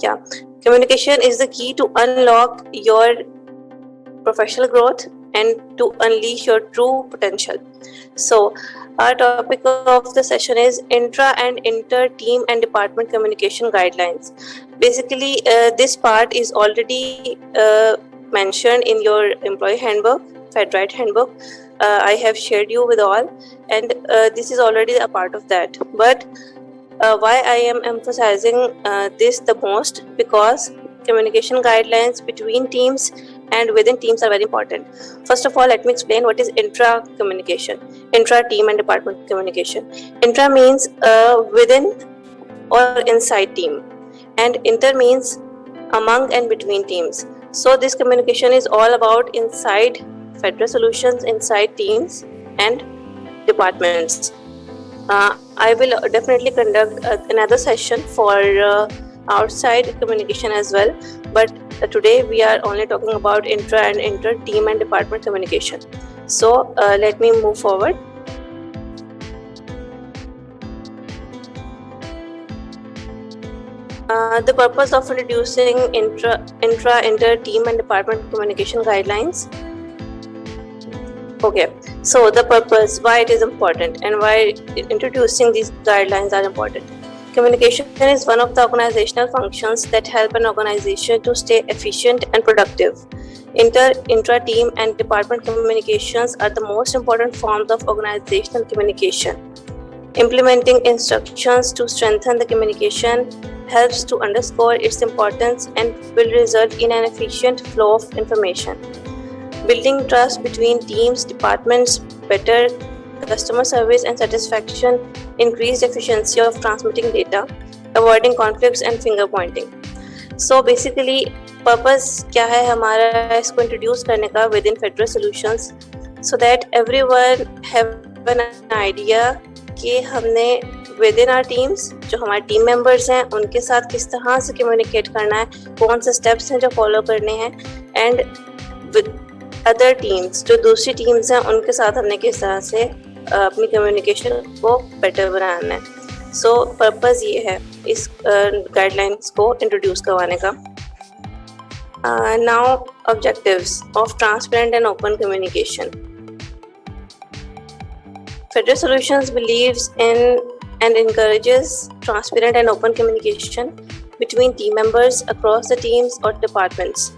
Yeah, communication is the key to unlock your professional growth and to unleash your true potential. So, our topic of the session is intra and inter team and department communication guidelines. Basically, this part is already mentioned in your employee handbook, FedRight handbook. I have shared you with all, and this is already a part of that. But why I am emphasizing this the most, because communication guidelines between teams and within teams are very important. First of all, let me explain what is intra communication, intra team and department communication. Intra means within or inside team, and inter means among and between teams. So this communication is all about inside Federal Solutions, inside teams and departments. I will definitely conduct another session for outside communication as well, but today we are only talking about intra and inter team and department communication. So let me move forward. The purpose of introducing intra, inter, team and department communication guidelines. Okay, so the purpose, why it is important and why introducing these guidelines are important. Communication is one of the organizational functions that help an organization to stay efficient and productive. Intra, team and department communications are the most important forms of organizational communication. Implementing instructions to strengthen the communication helps to underscore its importance and will result in an efficient flow of information. Building trust between teams, departments, better customer service and satisfaction, increased efficiency of transmitting data, avoiding conflicts and finger pointing. So basically, purpose क्या है हमारा इसको introduce करने का within Federal Solutions, so that everyone have an idea कि हमने within our teams, जो हमारे team members हैं उनके साथ किस तरह से communicate करना है, कौन से steps हैं जो follow करने हैं, and with other teams, जो दूसरी teams हैं उनके साथ हमने किस तरह से अपनी communication को better बनाना है. So purpose ये है इस guidelines को introduce करवाने का. Now objectives of transparent and open communication. Federal Solutions believes in and encourages transparent and open communication between team members across the teams or departments.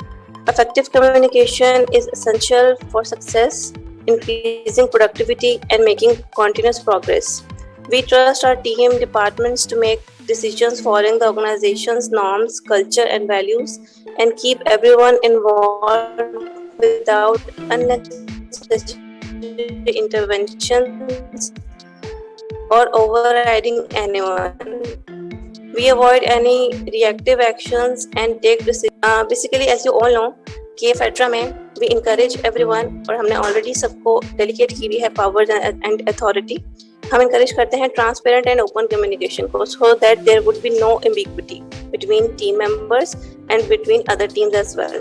Effective communication is essential for success, increasing productivity, and making continuous progress. We trust our team departments to make decisions following the organization's norms, culture, and values, and keep everyone involved without unnecessary interventions or overriding anyone. We avoid any reactive actions and take decisions. Basically, as you all know, कि फेड्रा में we encourage everyone, और हमने already सबको delegate की भी है powers and authority. हम encourage करते हैं transparent and open communication को, so that there would be no ambiguity between team members and between other teams as well.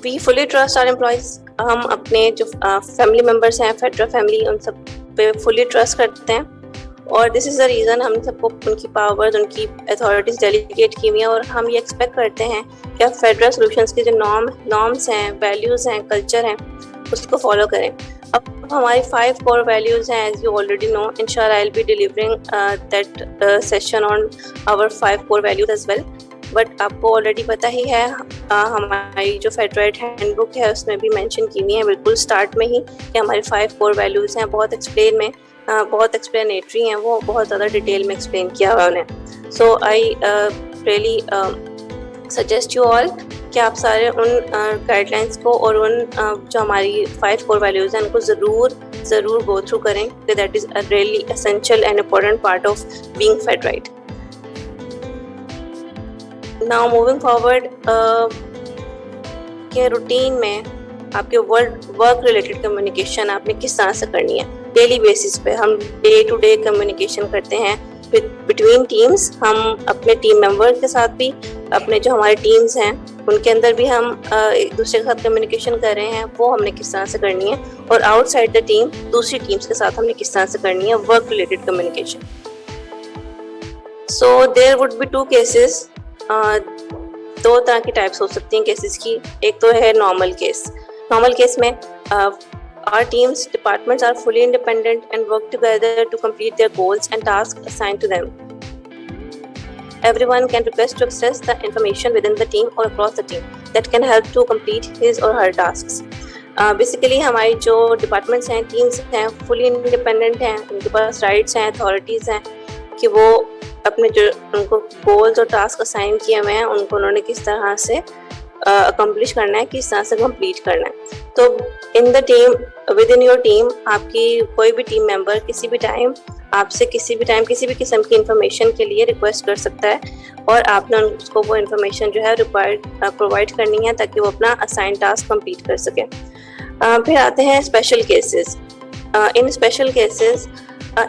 We fully trust our employees. हम अपने जो family members हैं, फेड्रा family, उन सब पे fully trust करते हैं, और दिस इज़ द रीज़न हम सबको उनकी पावर्स, उनकी अथॉरिटीज़ डेलीगेट की हुई हैं, और हम ये एक्सपेक्ट करते हैं कि आप फेडरल सॉल्यूशंस के जो नॉर्म्स हैं, वैल्यूज़ हैं, कल्चर हैं, उसको फॉलो करें. अब हमारी 5 कोर वैल्यूज़ हैं, एज यू ऑलरेडी नो. इंशाल्लाह I will be delivering that session on our 5 core values as well. But आपको ऑलरेडी पता ही है, हमारी जो फेडराइट हैंडबुक है उसमें भी मेंशन की हुई है बिल्कुल स्टार्ट में ही कि हमारी 5 कोर वैल्यूज़ हैं. बहुत बहुत एक्सप्लेनेटरी हैं, वो बहुत ज़्यादा डिटेल में एक्सप्लेन किया हुआ उन्हें. So I really suggest you all कि आप सारे उन गाइडलाइंस को और उन जो हमारी 5 कोर वैल्यूज़ हैं उनको ज़रूर गो थ्रू करें. That is a really essential and important part of being Fedrite. Now moving forward, के रूटीन में आपके वर्क रिलेटेड कम्युनिकेशन आपने किस तरह से करनी है. डेली बेसिस पे हम डे टू डे कम्युनिकेशन करते हैं बिटवीन टीम्स. हम अपने टीम मेंबर के साथ भी, अपने जो हमारे टीम्स हैं उनके अंदर भी हम एक दूसरे के साथ कम्युनिकेशन कर रहे हैं, वो हमने किस तरह से करनी है. और आउटसाइड द टीम दूसरी टीम्स के साथ हमने किस तरह से करनी है work related communication. So there would be two cases. दो तरह की टाइप्स हो सकती हैं केसेस की. एक तो है नॉर्मल केस. नॉर्मल केस में our teams departments are fully independent and work together to complete their goals and tasks assigned to them. Everyone can request to access the information within the team or across the team that can help to complete his or her tasks. Basically हमारी जो departments हैं, teams हैं, fully independent हैं. उनके पास rights हैं, authorities हैं कि वो अपने जो उनको गोल्स और टास्क असाइन किए हुए हैं उनको उन्होंने किस तरह से अकम्प्लिश करना है, किस तरह से कंप्लीट करना है. तो in the team, with in your team, आपकी कोई भी टीम मेंबर किसी भी टाइम आपसे किसी भी किस्म की इंफॉर्मेशन के लिए रिक्वेस्ट कर सकता है और आपने उसको वो इंफॉर्मेशन जो है रिक्वायर्ड प्रोवाइड करनी है ताकि वो अपना असाइन टास्क कंप्लीट कर सके. फिर आते हैं special cases. In special cases,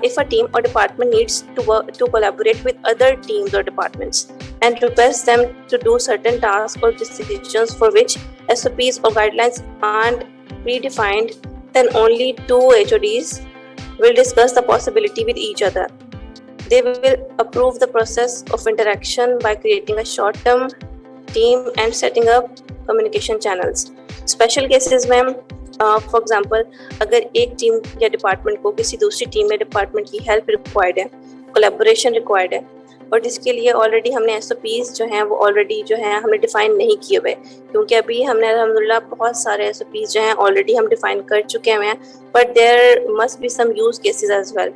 if a team or department needs to collaborate with other teams or departments and request them to do certain tasks or decisions for which SOPs or guidelines aren't predefined, then only two HODs will discuss the possibility with each other. They will approve the process of interaction by creating a short-term team and setting up communication channels. Special cases में for example अगर एक team या department को किसी दूसरी team या department की help required है, कोलैबोरेशन रिक्वायर्ड है और जिसके लिए ऑलरेडी हमने SOPs जो हैं वो ऑलरेडी जो हैं हमने डिफाइन नहीं किए हुए, क्योंकि अभी हमने अल्हम्दुलिल्लाह बहुत सारे SOPs जो हैं ऑलरेडी हम डिफाइन कर चुके हुए हैं. But there must be some use cases as well.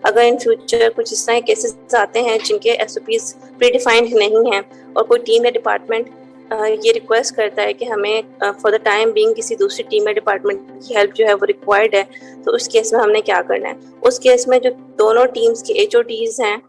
अगर इन फ्यूचर कुछ इस तरह केसेस आते हैं जिनके SOPs प्री डिफाइंड नहीं हैं और कोई टीम या डिपार्टमेंट ये रिक्वेस्ट करता है कि हमें फॉर द टाइम बीइंग किसी दूसरी टीम या डिपार्टमेंट की हेल्प जो है वो रिक्वायर्ड है, तो उस केस में हमने क्या करना है. उस केस में जो दोनों टीम्स के HODs हैं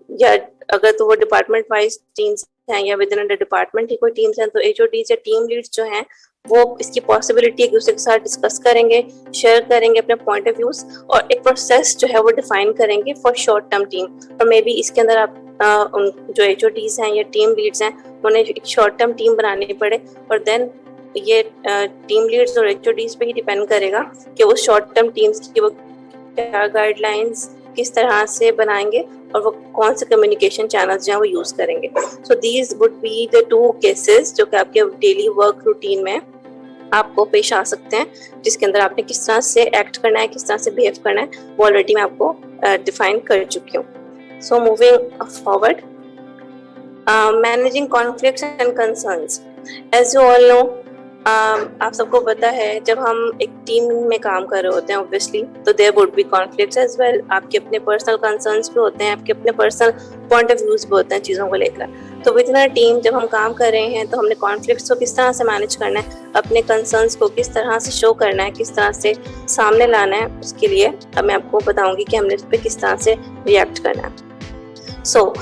या अगर तो वो डिपार्टमेंट वाइज टीम्स हैं या विद इन द डिपार्टमेंट ही कोई टीम्स हैं, तो HODs या टीम लीड्स जो हैं वो इसकी पॉसिबिलिटी एक दूसरे के साथ डिस्कस करेंगे, शेयर करेंगे अपने पॉइंट ऑफ व्यूज और एक प्रोसेस जो है वो डिफाइन करेंगे फॉर शॉर्ट टर्म टीम. और मे बी इसके अंदर आप उन जो HODs हैं या टीम लीड्स हैं उन्हें एक शॉर्ट टर्म टीम बनानी पड़े और देन ये टीम लीड्स और HODs पे ही डिपेंड करेगा कि वो शॉर्ट टर्म टीम्स की वो क्या गाइडलाइंस किस तरह से बनाएंगे और वो कौन से कम्युनिकेशन चैनल्स जो हैं वो यूज करेंगे. So these would be the two cases जो कि आपके डेली वर्क रूटीन में आपको पेश आ सकते हैं, जिसके अंदर आपने किस तरह से एक्ट करना है, किस तरह से बिहेव करना है, वो ऑलरेडी मैं आपको डिफाइन कर चुकी हूँ. So moving forward, managing conflicts and concerns. As you all know, आप सबको पता है जब हम एक टीम में काम कर रहे होते हैं ऑब्वियसली तो there would be conflicts as well. आपके अपने पर्सनल कंसर्न्स भी होते हैं, आपके अपने पर्सनल पॉइंट ऑफ व्यूज भी होते हैं चीज़ों को लेकर. तो विद इन अ टीम जब हम काम कर रहे हैं तो हमने कॉन्फ्लिक्ट्स को किस तरह से मैनेज करना है, अपने कंसर्न्स को किस तरह से शो करना है, किस तरह से सामने लाना है, उसके लिए अब मैं आपको बताऊंगी कि हमने इस पर किस तरह से रिएक्ट करना है. सो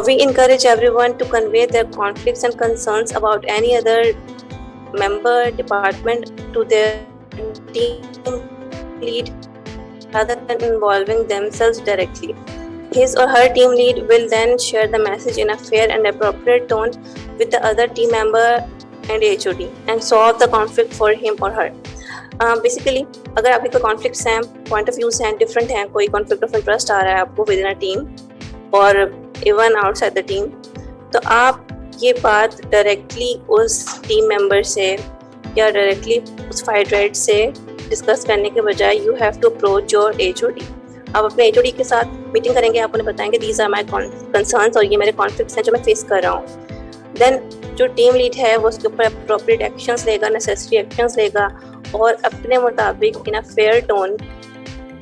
we encourage everyone to convey their conflicts and concerns about any other member department to their team lead rather than involving themselves directly. His or her team lead will then share the message in a fair and appropriate tone with the other team member and HOD and solve the conflict for him or her. Basically, अगर आपके कोई conflicts हैं, point of views हैं, different हैं, कोई conflict of interest आ रहा है आपको within a team और इवन आउटसाइड द टीम, तो आप ये बात डायरेक्टली उस टीम मेंबर से या डायरेक्टली उस फाइट राइट से डिस्कस करने के बजाय you have to approach your HOD. आप अपने HOD के साथ मीटिंग करेंगे, आप उन्हें बताएंगे दीज आर माई कंसर्न्स और ये मेरे कॉन्फ्लिक्ट्स हैं जो मैं फेस कर रहा हूँ. देन जो टीम लीड है वो उसके ऊपर अप्रोप्रिएट एक्शंस लेगा, नेसेसरी एक्शंस लेगा और अपने मुताबिक इन अ फेयर टोन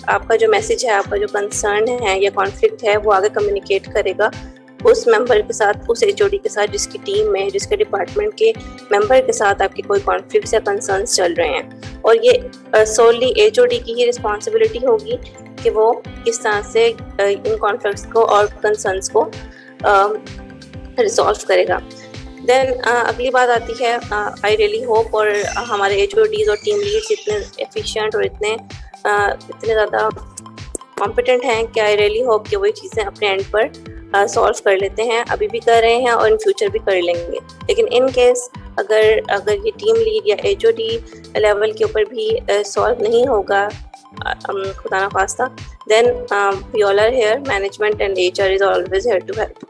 आपका जो मैसेज है, आपका जो कंसर्न है या कॉन्फ्लिक्ट है वो आगे कम्युनिकेट करेगा उस मेंबर के साथ, उस HOD के साथ जिसकी टीम में, जिसके डिपार्टमेंट के मेंबर के साथ आपके कोई कॉन्फ्लिक्ट्स या कंसर्न्स चल रहे हैं. और ये सोली HOD की ही रिस्पॉन्सिबिलिटी होगी कि वो किस तरह से इन कॉन्फ्लिक्ट्स को और कंसर्न्स को रिजॉल्व करेगा. देन अगली बात आती है, आई रियली होप और हमारे HODs और टीम लीड्स इतने एफिशिएंट और इतने ज़्यादा कॉम्पिटेंट हैं कि आई रियली होप कि वही चीज़ें अपने एंड पर सॉल्व कर लेते हैं, अभी भी कर रहे हैं और इन फ्यूचर भी कर लेंगे. लेकिन इन केस अगर ये टीम लीड या HOD लेवल के ऊपर भी सॉल्व नहीं होगा, खुदा ना खास्ता, then we all are here, management and HR is always here to help.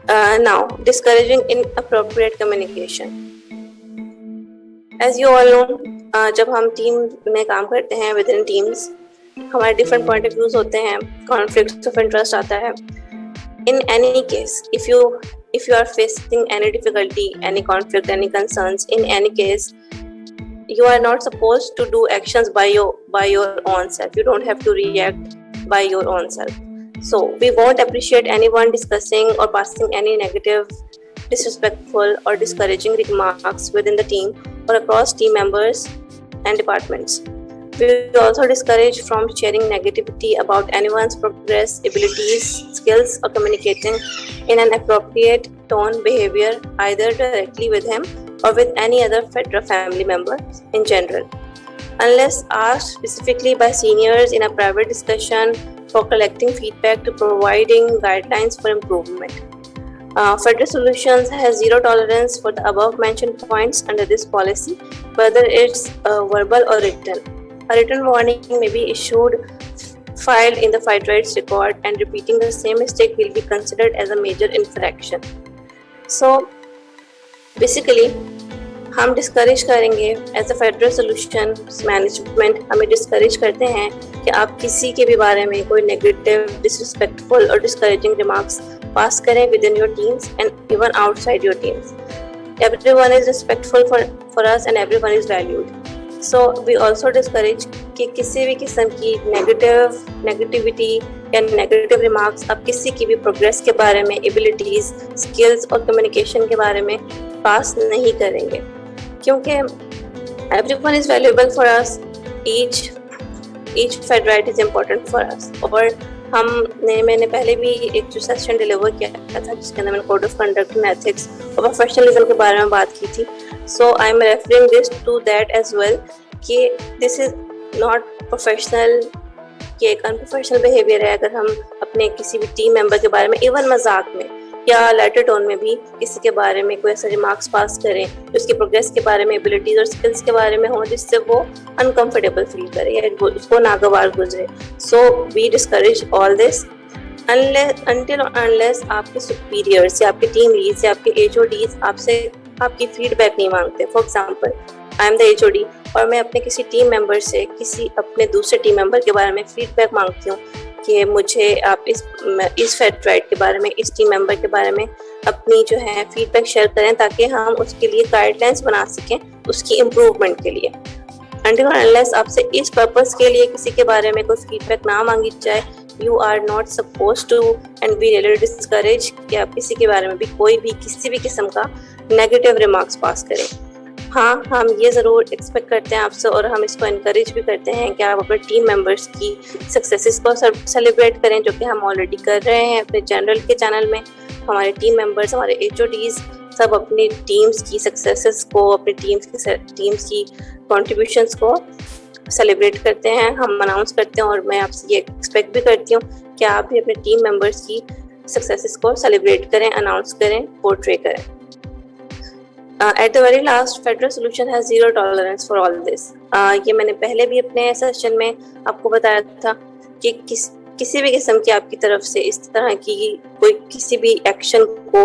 Now, discouraging inappropriate communication. As you all know, जब हम टीम में काम करते हैं विद इन टीम्स, हमारे डिफरेंट पॉइंट ऑफ व्यूज होते हैं, कॉन्फ्लिक्ट्स ऑफ इंटरेस्ट आता है. In any case, if you are facing any difficulty, any conflict, any concerns, in any case, you are not supposed to do actions by your own self. You don't have to react by your own self. So we won't appreciate anyone discussing or passing any negative, disrespectful or discouraging remarks within the team or across team members and departments. We also discourage from sharing negativity about anyone's progress, abilities, skills, or communicating in an appropriate tone behavior, either directly with him or with any other Fedra family member in general, unless asked specifically by seniors in a private discussion for collecting feedback to providing guidelines for improvement. Fedra Solutions has zero tolerance for the above mentioned points under this policy, whether it's verbal or written. A written warning may be issued, filed in the fight rights record, and repeating the same mistake will be considered as a major infraction. So, basically, हम discourage करेंगे as a federal solution management. हमें discourage करते हैं कि आप किसी के भी बारे में कोई नेगेटिव, डिसरिस्पेक्टफुल और डिस्करेजिंग रिमार्क्स पास करें with in your teams and even outside your teams. Everyone is respectful for us and everyone is valued. So we also discourage कि किसी भी किस्म की नेगेटिविटी या नेगेटिव रिमार्क्स आप किसी की भी प्रोग्रेस के बारे में, एबिलिटीज, स्किल्स और कम्युनिकेशन के बारे में पास नहीं करेंगे, क्योंकि everyone is valuable for us. Each fed right is important for us. और मैंने पहले भी एक जो सेशन डिलीवर किया था जिसके अंदर मैंने code of conduct and ethics और प्रोफेशनलिज्म के बारे में बात की थी. So I am referring this to that as well कि दिस इज नॉट प्रोफेशनल, कि एक अनप्रोफेशनल बिहेवियर है अगर हम अपने किसी भी टीम मेंबर के बारे में इवन मजाक में या लाइटर टोन में भी किसी के बारे में कोई ऐसा रिमार्क्स पास करें, उसकी प्रोग्रेस के बारे में, एबिलिटीज और स्किल्स के बारे में हो जिससे वो अनकंफर्टेबल फील करे या उसको नागवार गुजरे. So we discourage all this until unless आपके सुपीरियर्स या आपके टीम लीड्स या आपके HODs आपसे आपकी फीडबैक नहीं मांगते. For example, I am the HOD और मैं अपने किसी टीम मेंबर से किसी अपने दूसरे टीम मेंबर के बारे में फीडबैक मांगती हूँ कि मुझे आप इस फेड राइट के बारे में, इस टीम मेंबर के बारे में अपनी जो है फीडबैक शेयर करें ताकि हम उसके लिए गाइडलाइंस बना सकें उसकी इम्प्रूवमेंट के लिए. Until unless आपसे इस पर्पस के लिए किसी के बारे में कोई फीडबैक ना मांगी जाए, you are not suppose to and we really discourage कि आप किसी के बारे में भी कोई भी किसी भी किस्म का नेगेटिव रिमार्क्स पास करें. हाँ, हम ये ज़रूर एक्सपेक्ट करते हैं आपसे और हम इसको इनकरेज भी करते हैं कि आप अपने टीम मेंबर्स की सक्सेसेस को सेलिब्रेट करें, जो कि हम ऑलरेडी कर रहे हैं अपने जनरल के चैनल में. हमारे टीम मेंबर्स, हमारे HODs सब अपनी टीम्स की सक्सेसेस को, अपनी टीम्स की कॉन्ट्रीब्यूशंस को सेलिब्रेट करते हैं, हम अनाउंस करते हैं. और मैं आपसे ये एक्सपेक्ट भी करती हूँ कि आप भी अपने टीम मेंबर्स की सक्सेसेस को सेलिब्रेट करें, अनाउंस करें, पोर्ट्रे करें. At the very last, Federal Solution has zero tolerance for all this. ये मैंने पहले भी अपने सेशन में आपको बताया था कि किसी भी किस्म की आपकी तरफ से इस तरह की कोई किसी भी एक्शन को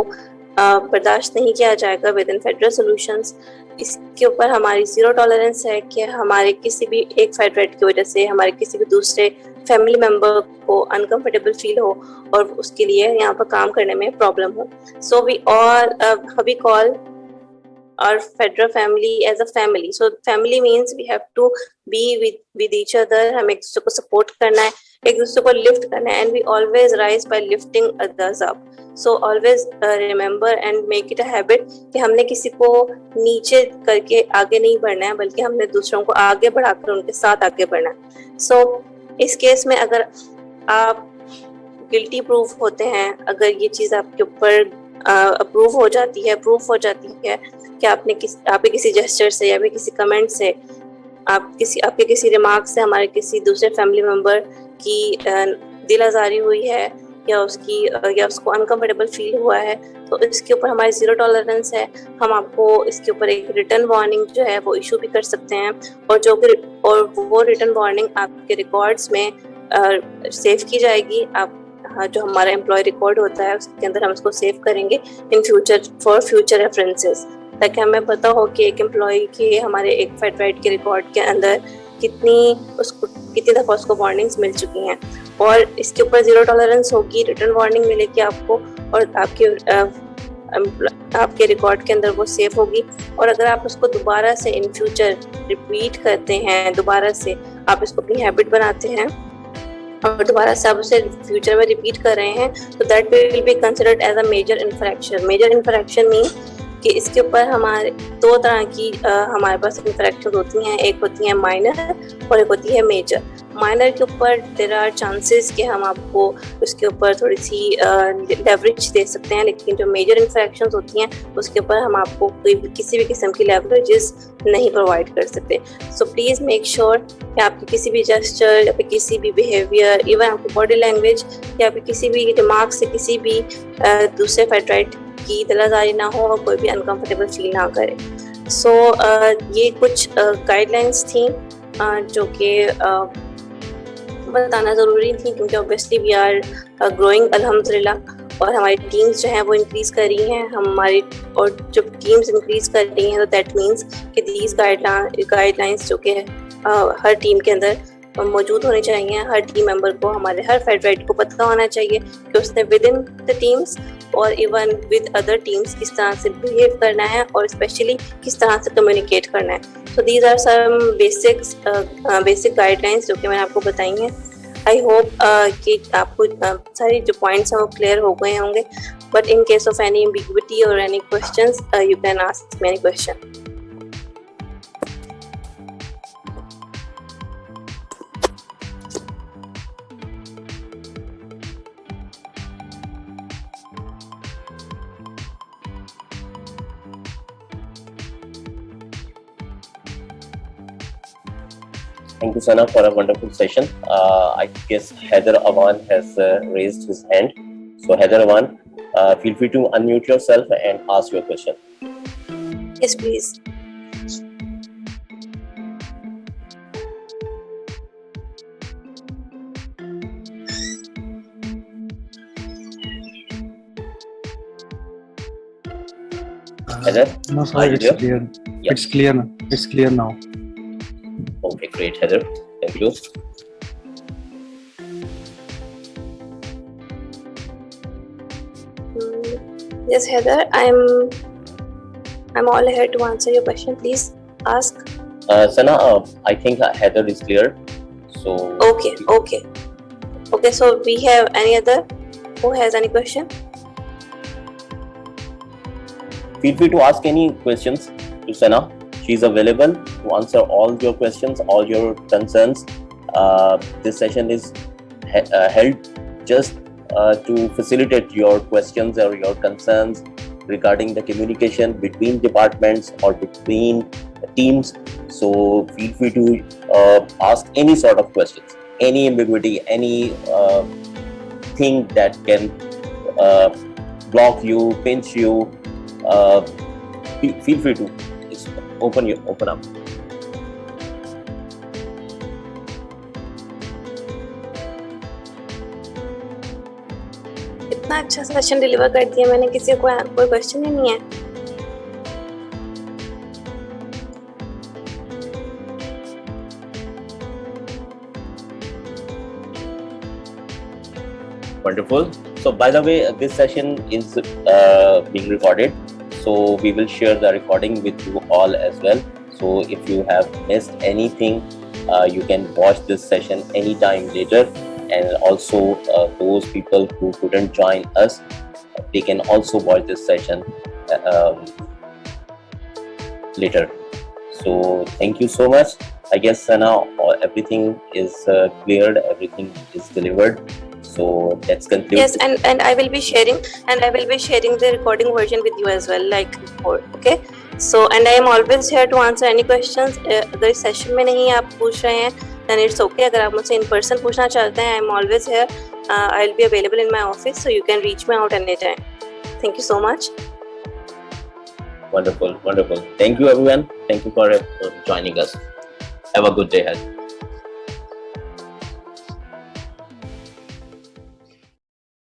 बर्दाश्त नहीं किया जाएगा विद इन फेडरल सॉल्यूशंस. इसके ऊपर हमारी जीरो टॉलरेंस है कि हमारे किसी भी एक फेड राइट की वजह से हमारे किसी भी दूसरे फैमिली मेंबर को अनकंफर्टेबल फील हो और उसके लिए यहाँ पर काम करने में प्रॉब्लम हो. So we call our federal family as a family. So family means we have to be with each other. हमें एक दूसरे को सपोर्ट करना है, एक दूसरे को लिफ्ट करना है, and we always rise by lifting others up. So always remember and make it a habit कि हमने किसी को नीचे करके आगे नहीं बढ़ना है, बल्कि हमने दूसरों को आगे बढ़ाकर उनके साथ आगे बढ़ना है. So इस केस में अगर आप गिल्टी प्रूफ होते हैं, अगर ये चीज़ आपके ऊपर प्रूफ हो जाती है कि आपके किसी जेस्चर से या फिर किसी कमेंट से, आपके किसी रिमार्क से हमारे किसी दूसरे फैमिली मेंबर की दिल आज़ारी हुई है या उसको अनकंफर्टेबल फील हुआ है, तो इसके ऊपर हमारी जीरो टॉलरेंस है. हम आपको इसके ऊपर एक रिटर्न वार्निंग जो है वो इशू भी कर सकते हैं, और वो रिटर्न वार्निंग आपके रिकॉर्ड्स में सेव की जाएगी. जो हमारा एम्प्लॉय रिकॉर्ड होता है उसके अंदर हम इसको सेव करेंगे in future for future references, ताकि हमें पता हो कि एक एम्प्लॉय के हमारे एक फेडराइट के रिकॉर्ड के अंदर कितनी दफ़ा उसको वार्निंग्स मिल चुकी हैं, और इसके ऊपर 0 टॉलरेंस होगी, रिटर्न वार्निंग मिलेगी आपको और आपके रिकॉर्ड के अंदर वो सेव होगी। और अगर आप उसको दोबारा से इन फ्यूचर रिपीट करते हैं, दोबारा से आप इसको अपनी हैबिट बनाते हैं और दोबारा से आप उसे फ्यूचर में रिपीट कर रहे हैं, तो that will be considered as a major infraction. Major infraction mean कि इसके ऊपर हमारे 2 तरह की हमारे पास इन्फ्रैक्शन होती हैं, एक होती है माइनर और एक होती है मेजर। माइनर के ऊपर देयर आर चांसेस कि हम आपको उसके ऊपर थोड़ी सी लेवरेज दे सकते हैं, लेकिन जो मेजर इन्फ्रैक्शंस होती हैं उसके ऊपर हम आपको किसी भी किस्म की लेवरेजेस नहीं प्रोवाइड कर सकते। सो प्लीज़ मेक श्योर कि आपके किसी भी जेस्चर या फिर किसी भी बिहेवियर, इवन आपकी बॉडी लैंग्वेज या फिर किसी भी रिमार्क से किसी भी दूसरे फेडराइट की दलाजारी ना हो और कोई भी अनकंफर्टेबल फील ना करे। सो ये कुछ गाइडलाइंस थी जो कि बताना ज़रूरी थी, क्योंकि ऑब्वियसली वी आर ग्रोइंग अल्हम्दुलिल्लाह, और हमारी टीम्स जो हैं वो इंक्रीज़ कर रही हैं हमारी, और जब टीम्स इंक्रीज़ कर रही हैं तो दैट मीन्स कि दीज गाइडलाइंस जो कि हर टीम के अंदर मौजूद होनी चाहिए। हर टीम मेंबर को, हमारे हर फेडराइट को पता होना चाहिए कि उसने विद इन द टीम्स और इवन विद अदर टीम्स किस तरह से बिहेव करना है और स्पेशली किस तरह से कम्युनिकेट करना है। So these are some basic guidelines जो कि मैंने आपको बताई हैं। आई होप कि आपको सारी जो पॉइंट्स हैं वो क्लियर हो गए होंगे, but in case of any ambiguity और any questions you can ask me any question. Thank you, Sana, for a wonderful session. I guess Heather Awan has raised his hand. So, Heather Awan, feel free to unmute yourself and ask your question. Yes, please. Heather? No, sorry, it's clear. Yeah. It's clear now. It's clear now. Okay, great, Heather. Thank you. Yes, Heather, I'm all here to answer your question. Please ask. Sana, I think Heather is clear. So. Okay. So we have any other who has any question? Feel free to ask any questions to Sana. She's available to answer all your questions, all your concerns. This session is held just to facilitate your questions or your concerns regarding the communication between departments or between teams. So feel free to ask any sort of questions, any ambiguity, any thing that can block you, pinch you. Feel free to open up. इतना अच्छा session deliver कर दिया मैंने, किसी को कोई question ही नहीं है। Wonderful. So by the way, this session is being recorded, so we will share the recording with you all as well. So if you have missed anything, you can watch this session anytime later, and also those people who couldn't join us, they can also watch this session later. So thank you so much. I guess now everything is cleared, everything is delivered. So let's conclude. Yes, and I will be sharing the recording version with you as well, like before. Okay. So and I am always here to answer any questions. अगर इस session में नहीं आप पूछ रहे हैं, then it's okay. अगर आप मुझसे in person पूछना चाहते हैं, I am always here. I'll be available in my office, so you can reach me out anytime. Thank you so much. Wonderful. Thank you, everyone. Thank you for joining us. Have a good day ahead.